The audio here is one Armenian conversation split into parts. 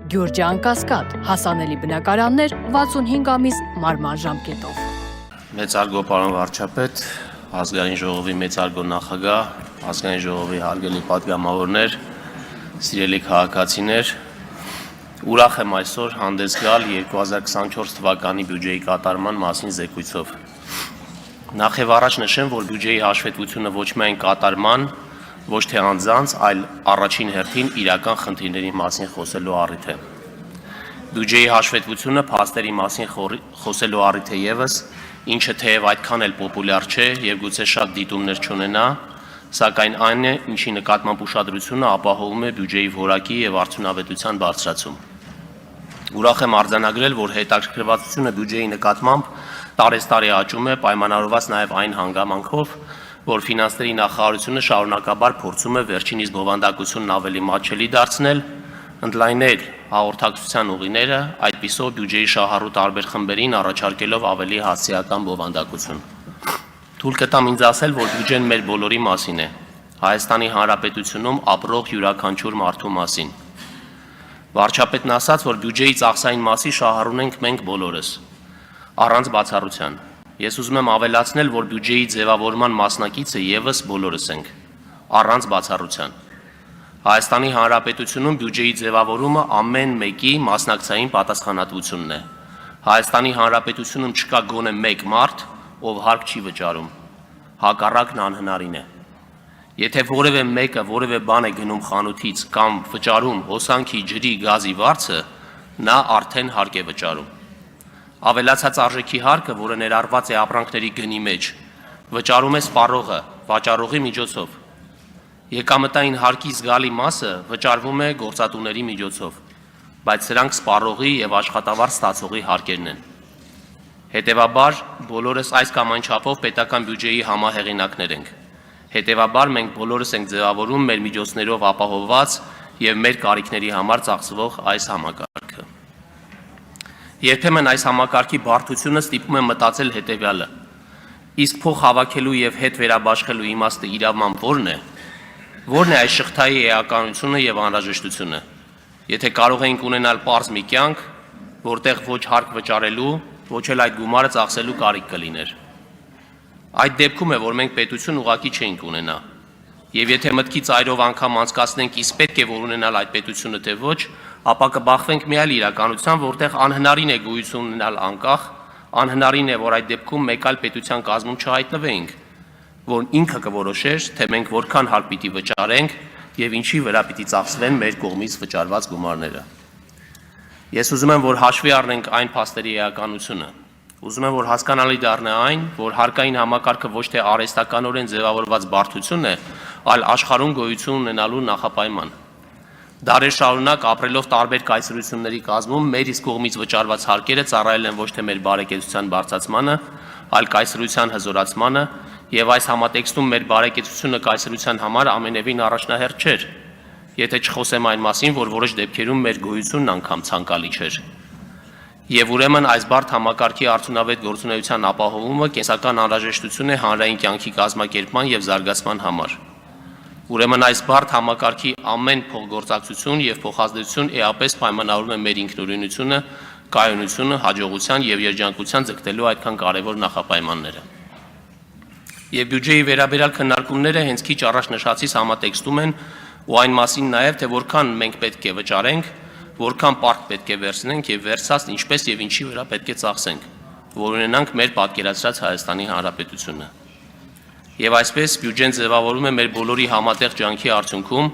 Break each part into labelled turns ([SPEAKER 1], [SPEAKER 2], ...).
[SPEAKER 1] Գյուրջան Կասկադ, հասանելի բնակարաններ 65 ամիս մարման ժամկետով։
[SPEAKER 2] Մեծարգո պարոն վարչապետ, ազգային ժողովի մեծարգո նախագահ, ազգային ժողովի հարգելի պատգամավորներ, սիրելի քաղաքացիներ, ուրախ եմ այսօր հանդես գալ 2024 թվականի բյուջեի կատարման մասին զեկույցով։ Նախ եւ առաջ նշեմ, որ բյուջեի հաշվետվությունը ոչ միայն կատարման, ոչ թե անձանց, այլ առաջին հերթին իրական խնդիրների մասին խոսելու առիթ է։ Բյուջեի հաշվետվությունը փաստերի մասին խոսելու առիթ է ևս, ինչը թեև այդքան էլ պոպուլյար չէ եւ գուցե շատ դիտումներ չունենա, սակայն այն է, ինչի նկատմամբ ուշադրությունը ապահովում է բյուջեի որակի եւ արդյունավետության բարձրացում։ Ուրախ եմ արձանագրել, որ հետաքրքրվածությունը բյուջեի նկատմամբ տարեստարի աճում է, պայմանավորված նաեւ այն հանգամանքով, որ ֆինանսների նախարարությունը շարունակաբար փորձում է վերջինիս բովանդակությունն ավելի մատչելի դարձնել, ընդլայնել հաղորդակցության ուղիները, այդպիսով բյուջեի շահառու տարբեր խմբերին առաջարկելով ավելի հասցեական բովանդակություն։ Թույլ կտամ ինձ ասել, որ բյուջեն մեր բոլորի մասին է, Հայաստանի Հանրապետությունում ապրող յուրաքանչյուր մարդու մասին։ Վարչապետն ասաց, որ բյուջեի ծախսային մասի շահառուն ենք մենք բոլորս, առանց բացառության։ Ես ուզում եմ ավելացնել, որ բյուջեի ձևավորման մասնակիցը ևս բոլորս ենք, առանց բացառության։ Հայաստանի Հանրապետությունում բյուջեի ձևավորումը ամեն մեկի մասնակցային պատասխանատվությունն է։ Հայաստանի Հանրապետությունում չկա գոնե մեկ մարդ, ով հարկ չի վճարում։ Հակառակն անհնարին է։ Եթե որևէ մեկը որևէ բան է գնում խանութից կամ վճարում հոսանքի, ջրի, գազի վարձը, նա արդեն հարկ է վճարում։ Ավելացած արժեքի հարկը, որը ներառված է ապրանքների գնի մեջ, վճարում է սպառողը վաճառողի միջոցով։ Եկամտային հարկի զգալի մասը վճարվում է գործատուների միջոցով, բայց սրանք սպառողի եւ աշխատավարձ ստացողի հարկերն են։ Հետևաբար բոլորս այս կամ այն չափով պետական բյուջեի համահեղինակներ ենք։ Հետևաբար մենք բոլորս ենք ձևավորում մեր միջոցներով ապահովված եւ մեր կարիքների համար ծախսվող այս համակարգը։ Երբեմն այս համակարգի բարդությունը ստիպում է մտածել հետևյալը. իսկ փող հավաքելու եւ հետ վերաբաշխելու իմաստը իրավամբ ո՞րն է։ Ո՞րն է այս շղթայի էականությունը եւ անհրաժեշտությունը։ Եթե կարող էինք ունենալ պարզ մի կյանք, որտեղ ոչ հարկ վճարելու, ոչ էլ այդ գումարը ծախսելու կարիք կլիներ։ Այդ դեպքում է, որ մենք պետություն ուղղակի չենք ունենա։ Եվ եթե մտքի ծայրով անգամ անցկացնենք, իսկ պետք է որ ունենալ այդ պետությունը թե ոչ, ապա կբախվենք մի այլ իրականության, որտեղ անհնարին է գոյություն ունենալ անկախ, անհնարին է, որ այդ դեպքում մեկ այլ պետության կազմում չհայտնվենք, որ ինքը կորոշեր, թե մենք որքան հարկ պիտի վճարենք եւ ինչի վրա պիտի ծախսվեն մեր կողմից վճարված գումարները։ Ես ուզում եմ, որ հաշվի առնենք այն փաստերի էականությունը։ Ուզում եմ, որ հասկանալի դառնա այն, որ հարկային համակարգը ոչ թե արհեստականորեն ձևավորված բարդություն է, այլ աշխարհում գոյություն ունենալու նախապայման։ Դարեր շարունակ ապրելով տարբեր կայսրությունների կազմում մեր իսկ կողմից վճարված հարկերը ծառայել են ոչ թե մեր բարեկեցության բարձրացմանը, այլ կայսրության հզորացմանը, եւ այս համատեքստում մեր բարեկեցությունը կայսրության համար ամենևին առաջնահերթ չէր, եթե չխոսեմ այն մասին, որ որոշ դեպքերում մեր գոյությունն անգամ ցանկալի չէր։ Եվ ուրեմն այս բարդ համակարգի արդյունավետ գործունեության ապահովումը կենսական անհրաժեշտություն է հանրային կյանքի կազմակերպման եւ զարգացման համար։ Ուրեմն այս բարդ համակարգի ամեն փոխգործակցություն եւ փոխազդեցություն էապես պայմանավորում է մեր ինքնուրույնությունը, կայունությունը, հաջողության եւ երջանկության ձգտելու այդքան կարեւոր նախապայմանները։ Եվ բյուջեի վերաբերյալ քննարկումները հենց քիչ առաջ նշածից համատեքստում են ու այն մասին նաեւ, թե որքան մենք պետք է վճարենք, որքան պարտք պետք է վերցնենք եւ վերցած ինչպես եւ ինչի վրա պետք է ծախսենք, որ ունենանք մեր պատկերացրած Հայաստանի Հանրապետությունը։ Եվ այսպես բյուջեն ձևավորում է մեր բոլորի համատեղ ջանքի արդյունքում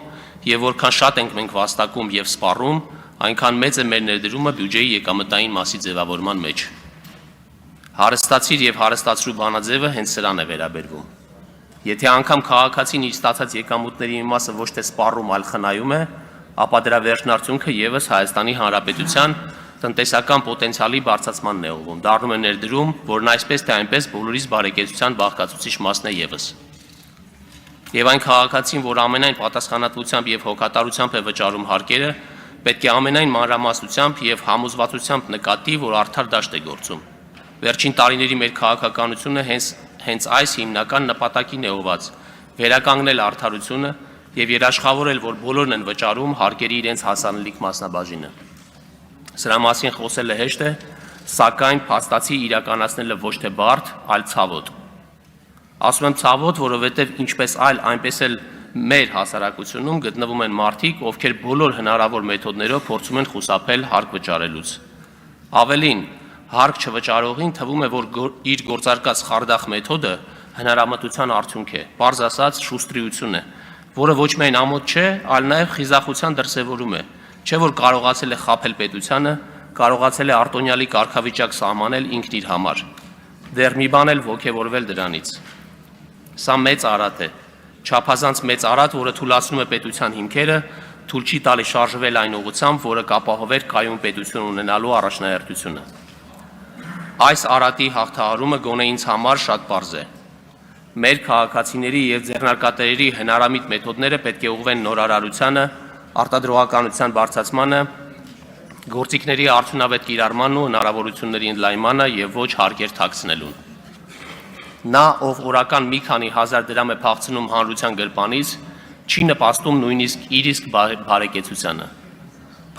[SPEAKER 2] եւ որքան շատ ենք մենք վաստակում եւ սպառում, այնքան մեծ է մեր ներդրումը բյուջեի եկամտային մասի ձևավորման մեջ։ Հարստացիր եւ հարստացրու բանաձևը հենց սրան է վերաբերվում։ Եթե անգամ քաղաքացին իր ստացած եկամուտների մի մասը ոչ թե սպառում, այլ խնայում է, ապա դրա վերջնարդյունքը ևս Հայաստանի Հանրապետության տնտեսական պոտենցիալի բարձրացմանն է ուղղում, դառնում է ներդրում, որն այսպես թե այնպես բոլորիս բարեկեցության բաղկացուցիչ մասն է ևս։ Եվ այն քաղաքացին, որ ամենայն պատասխանատվությամբ եւ հոգատարությամբ է վճարում հարկերը, պետք է ամենայն մանրամասնությամբ եւ համոզվածությամբ նկատի, որ արդար դաշտ է գործում։ Վերջին տարիների մեր քաղաքականությունը հենց այս հիմնական նպատակին է ուղղված՝ վերականգնել արդարությունը եւ երաշխավորել, որ բոլորն են վճարում հարկերի իրենց հասանելիք մասնաբաժինը։ Սրա մասին խոսելը հեշտ է, սակայն փաստացի իրականացնելը ոչ թե բարդ, այլ ցավոտ։ Ասում եմ ցավոտ, որովհետև ինչպես այլ, այնպես էլ մեր հասարակությունում գտնվում են մարդիկ, ովքեր բոլոր հնարավոր մեթոդներով փորձում են խուսափել հարկ վճարելուց։ Ավելին, հարկ չվճարողին թվում է, որ իր գործարկած խարդախ մեթոդը հնարամտության արդյունք է, պարզ ասած շուստրիություն է, որը ոչ միայն ամոթ չէ, այլ նաև խիզախության դրսևորում է, չէ որ կարողացել է խաբել պետությանը, կարողացել է արտոնյալի կարգավիճակ սահմանել ինքն իր համար, դեռ մի բան էլ ոգևորվել դրանից։ Սա մեծ արատ է, չափազանց մեծ արատ, որը թուլացնում է պետության հիմքերը, թույլ չի տալի շարժվել այն ուղղությամբ, որը կապահովեր կայուն պետություն ունենալու առաջնահերթությունը։ Այս արատի հաղթահարումը գոնե ինձ համար շատ պարզ է։ Մեր քաղաքացիների եւ ձեռնարկատերերի հնարամիտ մեթոդները պետք է ուղղվեն նորարարությանը, արտադրողականության բարձրացմանը, գործիքների արդյունավետ կիրառմանն ու հնարավորությունների ընդլայնմանը եւ ոչ հարկեր թաքցնելուն։ Նա, ով օրական մի քանի հազար դրամ է փախցնում հանրության գրպանից, չի նպաստում նույնիսկ իր իսկ բարեկեցությանը։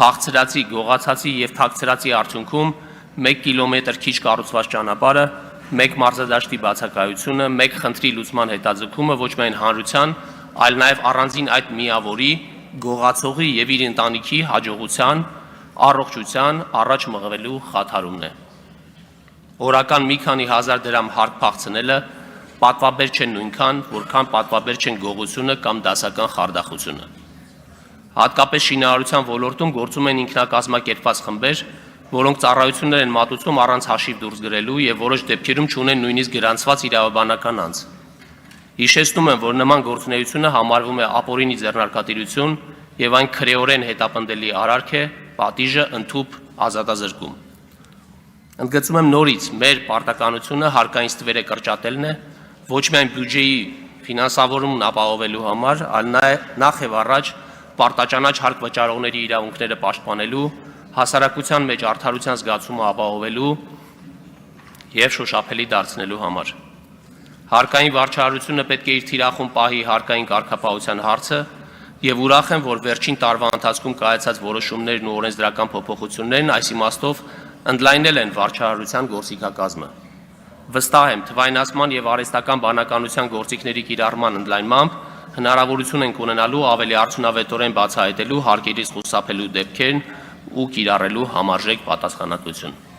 [SPEAKER 2] Փախցրածի, գողացածի եւ թաքցրածի արդյունքում 1 կիլոմետր քիչ կառուցված ճանապարհը, 1 մարզադաշտի բացակայությունը, 1 խնդրի լուծման հետաձգումը ոչ միայն հանրության, այլ նաև առանձին այդ միավորի, գողացողի եւ իր ընտանիքի հաջողության, առողջության առաջ մղվելու խաթարումն է։ Օրական մի քանի հազար դրամ հարկ փախցնելը պատվաբեր չեն նույնքան, որքան պատվաբեր չեն գողությունը կամ դասական խարդախությունը։ Հատկապես շինարարության ոլորտում գործում են ինքնակազմակերպված խմբեր, որոնք ծառայություններ են մատուցում առանց հաշիվ դուրս գրելու եւ որոշ դեպքերում չունեն նույնիսկ գրանցված իրավաբանական անձ։ Հիշեցնում եմ, որ նման գործունեությունը համարվում է ապօրինի ձեռնարկատիրություն եւ այն քրեորեն հետապնդելի արարք է, պատիժը ընդհուպ ազատազրկում։ Ընդգծում եմ նորից, մեր պարտականությունը հարկային ստվերը կրճատելն է, ոչ միայն բյուջեի ֆինանսավորումն ապահովելու համար, այլ նախ եւ առաջ պարտաճանաչ հարկ վճարողների իրավունքները պաշտպանելու, հասարակության մեջ արդարության զգացումը ապահովելու եւ շոշափելի դարձնելու համար։ Հարկային վարչարությունը պետք է իր թիրախում պահի հարկային կարգապահության հարցը եւ ուրախ եմ, որ վերջին տարվա ընթացքում կայացած որոշումներն ու օրենսդրական փոփոխություններն այս իմաստով ընդլայնել են վարչարության գործիքակազմը։ Վստահ եմ, թվայնացման եւ արհեստական բանականության գործիքների կիրառման ընդլայնմամբ հնարավորություն ենք ունենալու ավելի արդյունավետորեն բացահայտելու հարկերից խուսափելու դեպքերն ու կիրառելու համարժեք պատասխանատվություն։